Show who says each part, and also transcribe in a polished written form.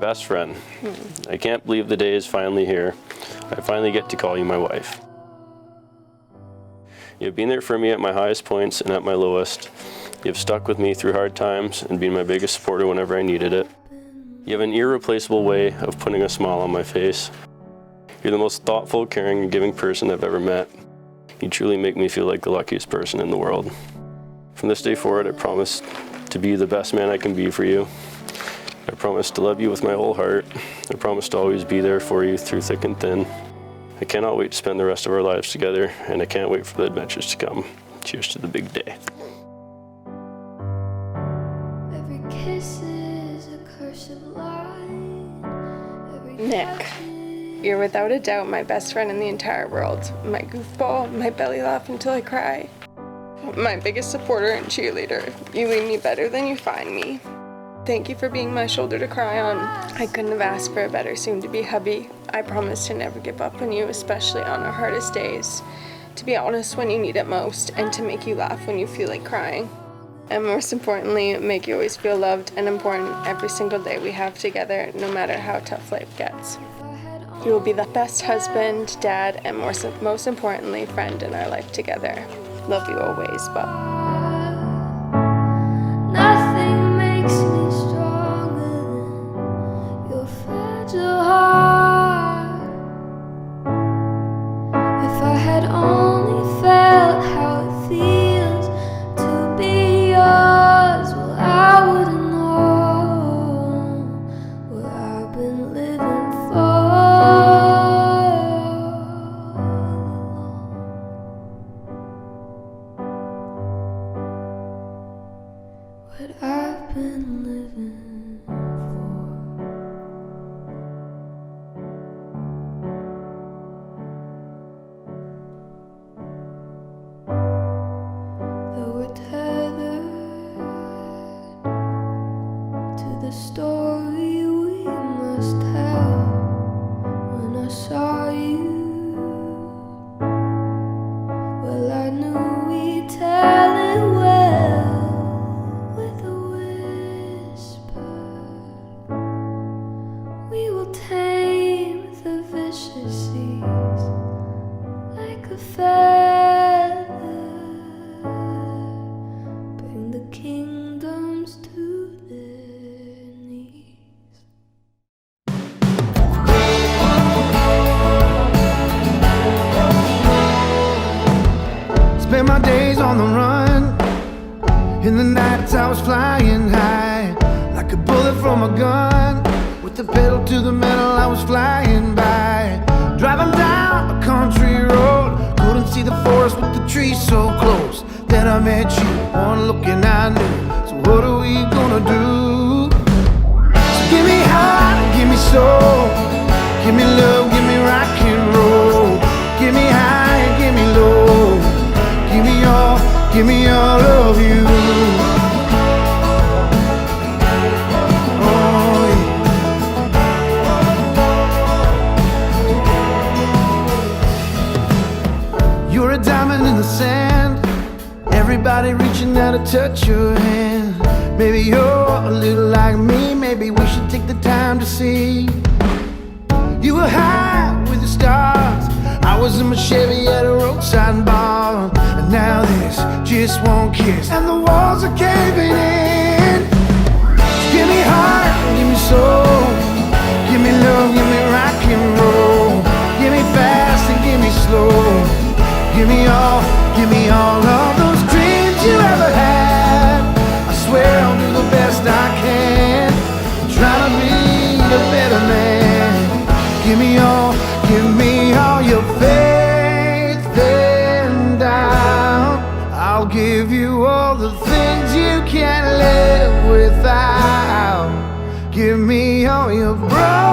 Speaker 1: best friend. I can't believe the day is finally here. I finally get to call you my wife. You've been there for me at my highest points and at my lowest. You've stuck with me through hard times and been my biggest supporter whenever I needed it. You have an irreplaceable way of putting a smile on my face. You're the most thoughtful, caring, and giving person I've ever met. You truly make me feel like the luckiest person in the world. From this day forward, I promise to be the best man I can be for you. I promise to love you with my whole heart. I promise to always be there for you through thick and thin. I cannot wait to spend the rest of our lives together, and I can't wait for the adventures to come. Cheers to the big day.
Speaker 2: Every kiss is a curse of light.
Speaker 3: Nick, you're without a doubt my best friend in the entire world. My goofball, my belly laugh until I cry. My biggest supporter and cheerleader. You leave me better than you find me. Thank you for being my shoulder to cry on. I couldn't have asked for a better soon-to-be hubby. I promise to never give up on you, especially on our hardest days. To be honest when you need it most, and to make you laugh when you feel like crying. And most importantly, make you always feel loved and important every single day we have together, no matter how tough life gets. You will be the best husband, dad, and most importantly, friend in our life together. Love you always, Bob.
Speaker 2: Nothing makes me stronger than your fragile heart. If I had only felt how it feels to be yours, well, I wouldn't know what I've been living for. What I've been living for. Though we're tethered to the story we must tell. When I saw you, well, I knew we'd tell it well. With a whisper, we will tame the vicious seas like a feather, bring the kingdoms to their knees.
Speaker 4: Spend my days on the run. In the nights I was flying high, like a bullet from a gun. With the pedal to the metal I was flying by. Driving down a country road, couldn't see the forest with the trees so close. Then I met you, one look and I knew. So what are we gonna do? So give me heart, give me soul. Give me love, give me rock and roll. Give me high and give me low. Give me all of you. Oh, yeah. You're a diamond in the sand. Everybody reaching out to touch your hand. Maybe you're a little like me. Maybe we should take the time to see. You were high with the stars. I was in my Chevy at a roadside bar. And now this just won't kiss, and the walls are caving in. So give me heart, give me soul. Give me love, give me rock and roll. Give me fast and give me slow. Give me all of those dreams you ever had. I swear I'll do the best I can. Try to be a better man. Give me all your faith and doubt. I'll give you all the things you can't live without. Give me all your broken